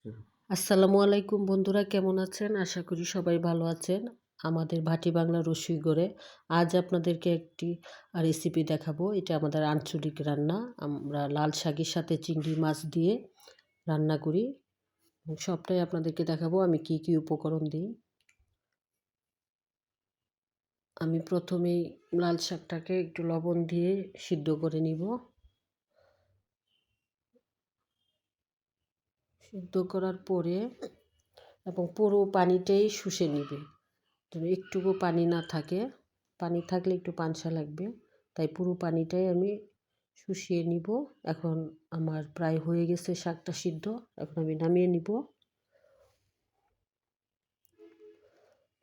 আসসালামু আলাইকুম বন্ধুরা, কেমন আছেন? আশা করি সবাই ভালো আছেন। আমাদের ভাটি বাংলা রসুইঘরে আজ আপনাদেরকে একটি রেসিপি দেখাবো। এটা আমাদের আঞ্চলিক রান্না। আমরা লাল শাকের সাথে চিংড়ি মাছ দিয়ে রান্না করি। সবটাই আপনাদেরকে দেখাবো আমি কি কি উপকরণ দিই। আমি প্রথমেই লাল শাকটাকে একটু লবণ দিয়ে সিদ্ধ করে নিব। সিদ্ধ করার পরে এবং পুরো পানিটাই শুষে নিবে, যেন একটুকু পানি না থাকে। পানি থাকলে একটু পানসা লাগবে, তাই পুরো পানিটাই আমি শুষিয়ে নিব। এখন আমার প্রায় হয়ে গেছে শাকটা সিদ্ধ। এখন আমি নামিয়ে নিব।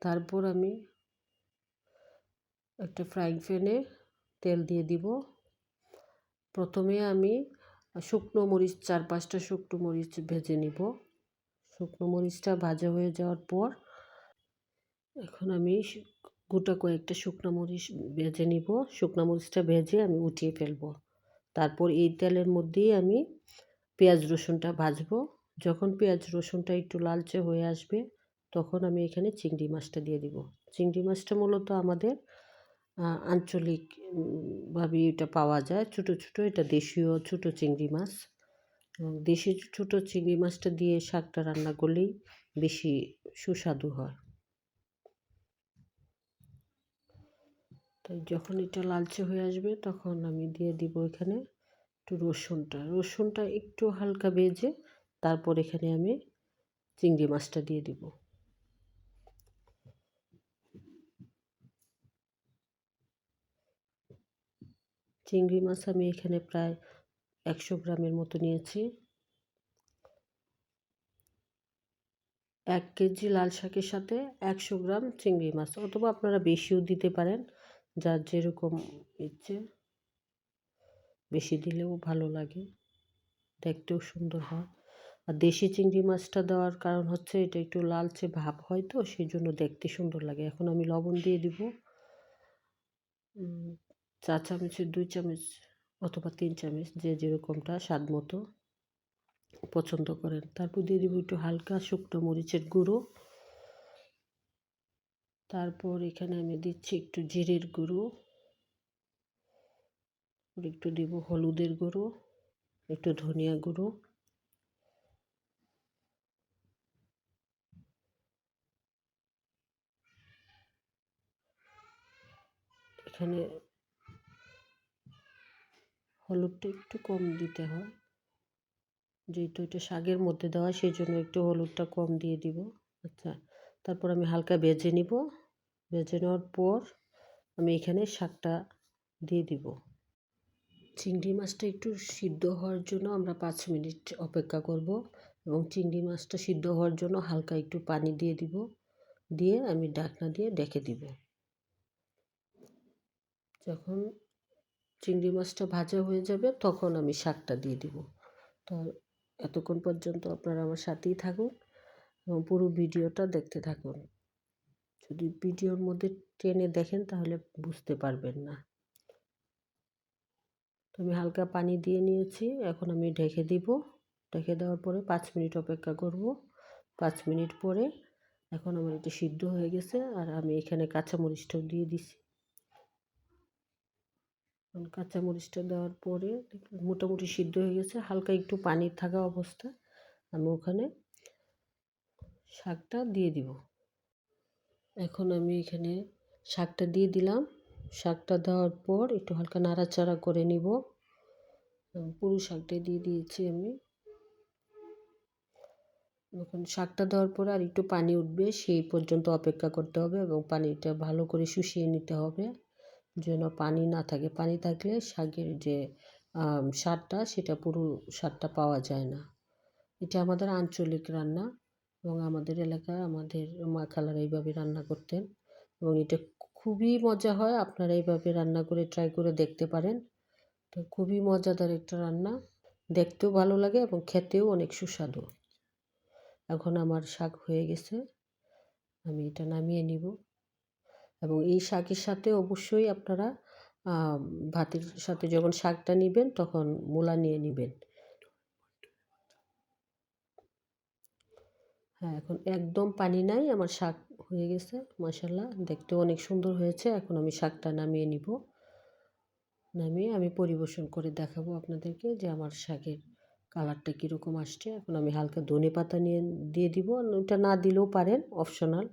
তারপর আমি একটা ফ্রাইং প্যানে তেল দিয়ে দিব। প্রথমে আমি শুকনো মরিচ 4-5টা শুকনো মরিচ ভেজে নিব। শুকনো মরিচটা ভাজা হয়ে যাওয়ার পর এখন আমি গোটা কয়েকটা শুকনো মরিচ ভেজে নিব। শুকনো মরিচটা ভেজে আমি উঠিয়ে ফেলবো। তারপর এই তেলের মধ্যেই আমি পেঁয়াজ রসুনটা ভাজবো। যখন পেঁয়াজ রসুনটা একটু লালচে হয়ে আসবে তখন আমি এখানে চিংড়ি মাছটা দিয়ে দিব। চিংড়ি মাছটা মূলত আমাদের আঞ্চলিক ভাবে এটা পাওয়া যায়, ছোটো ছোটো। এটা দেশীয় ছোটো চিংড়ি মাছ। দেশি ছোটো চিংড়ি মাছটা দিয়ে শাকটা রান্না করলেই বেশি সুস্বাদু হয়। তাই যখন এটা লালচে হয়ে আসবে তখন আমি দিয়ে দিব এখানে একটু রসুনটা একটু হালকা ভেজে তারপর এখানে আমি চিংড়ি মাছটা দিয়ে দিব। চিংড়ি মাছ আমি এখানে প্রায় 100 গ্রামের মতো নিয়েছি। 1 কেজি লাল শাকের সাথে 100 গ্রাম চিংড়ি মাছ, অথবা আপনারা বেশিও দিতে পারেন, যার যেরকম ইচ্ছে। বেশি দিলেও ভালো লাগে, দেখতেও সুন্দর হয়। আর দেশি চিংড়ি মাছটা দেওয়ার কারণ হচ্ছে এটা একটু লালচে ভাব হয়, তো সেই জন্য দেখতে সুন্দর লাগে। এখন আমি লবণ দিয়ে দিব 4 চামচের 2 চামচ অথবা 3 চামচ, যে যেরকমটা স্বাদ মতো পছন্দ করেন। তারপর দিয়ে দিব একটু হালকা শুকনো মরিচের গুঁড়ো। তারপর এখানে আমি দিচ্ছি একটু জিরের গুঁড়ো, একটু দিব হলুদের গুঁড়ো, একটু ধনিয়া গুঁড়ো। এখানে হলুদটা একটু কম দিতে হয়, যেহেতু এটা শাকের মধ্যে দেওয়া, সেই জন্য একটু হলুদটা কম দিয়ে দিব। আচ্ছা, তারপর আমি হালকা ভেজে নিব। ভেজে নেওয়ার পর আমি এখানে শাকটা দিয়ে দিব। চিংড়ি মাছটা একটু সিদ্ধ হওয়ার জন্য আমরা 5 মিনিট অপেক্ষা করব, এবং চিংড়ি মাছটা সিদ্ধ হওয়ার জন্য হালকা একটু পানি দিয়ে দিব। দিয়ে আমি ঢাকনা দিয়ে ঢেকে দিব। যখন চিংড়ি মাছটা ভাজা হয়ে যাবে তখন আমি শাকটা দিয়ে দিব। তো এতক্ষণ পর্যন্ত আপনারা আমার সাথেই থাকুন এবং পুরো ভিডিওটা দেখতে থাকুন। যদি ভিডিওর মধ্যে টেনে দেখেন তাহলে বুঝতে পারবেন না। তো আমি হালকা পানি দিয়ে নিয়েছি, এখন আমি ঢেকে দিব। ঢেকে দেওয়ার পরে 5 মিনিট অপেক্ষা করব। 5 মিনিট পরে এখন আমার এটা সিদ্ধ হয়ে গেছে, আর আমি এখানে কাঁচামরিচটাও দিয়ে দিছি। কাঁচামরিচটা দেওয়ার পরে মোটামুটি সিদ্ধ হয়ে গেছে। হালকা একটু পানি থাকা অবস্থায় আমি ওখানে শাকটা দিয়ে দিব। এখন আমি এখানে শাকটা দিয়ে দিলাম। শাকটা দেওয়ার পর একটু হালকা নাড়াচাড়া করে নিব। পুরো শাকটাই দিয়ে দিয়েছি আমি। এখন শাকটা দেওয়ার পরে আর একটু পানি উঠবে, সেই পর্যন্ত অপেক্ষা করতে হবে এবং পানিটা ভালো করে শুষিয়ে নিতে হবে, যেন পানি না থাকে। পানি থাকলে শাকের যে স্বাদটা, সেটা পুরো স্বাদটা পাওয়া যায় না। এটা আমাদের আঞ্চলিক রান্না, এবং আমাদের এলাকায় আমাদের মা খালারা এইভাবে রান্না করতেন, এবং এটা খুবই মজা হয়। আপনারা এইভাবে রান্না করে ট্রাই করে দেখতে পারেন। তো খুবই মজাদার একটা রান্না, দেখতেও ভালো লাগে এবং খেতেও অনেক সুস্বাদু। এখন আমার শাক হয়ে গেছে, আমি এটা নামিয়ে নিব। এবং এই শাকের সাথে অবশ্যই আপনারা ভাতের সাথে যখন শাকটা নেবেন তখন মূলা নিয়ে নেবেন। হ্যাঁ, এখন একদম পানি নাই, আমার শাক হয়ে গেছে। মাশাআল্লাহ, দেখতেও অনেক সুন্দর হয়েছে। এখন আমি শাকটা নামিয়ে নিব। নামিয়ে আমি পরিবেশন করে দেখাবো আপনাদেরকে যে আমার শাকের কালারটা কীরকম আসছে। এখন আমি হালকা ধনেপাতা দিয়ে দিব। ওটা না দিলেও পারেন, অপশনাল,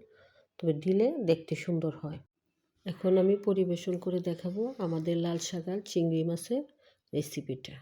তবে দিলে দেখতে সুন্দর হয়। এখন আমি পরিবেশন করে দেখাবো আমাদের লাল শাক আর চিংড়ি মাছের রেসিপিটা।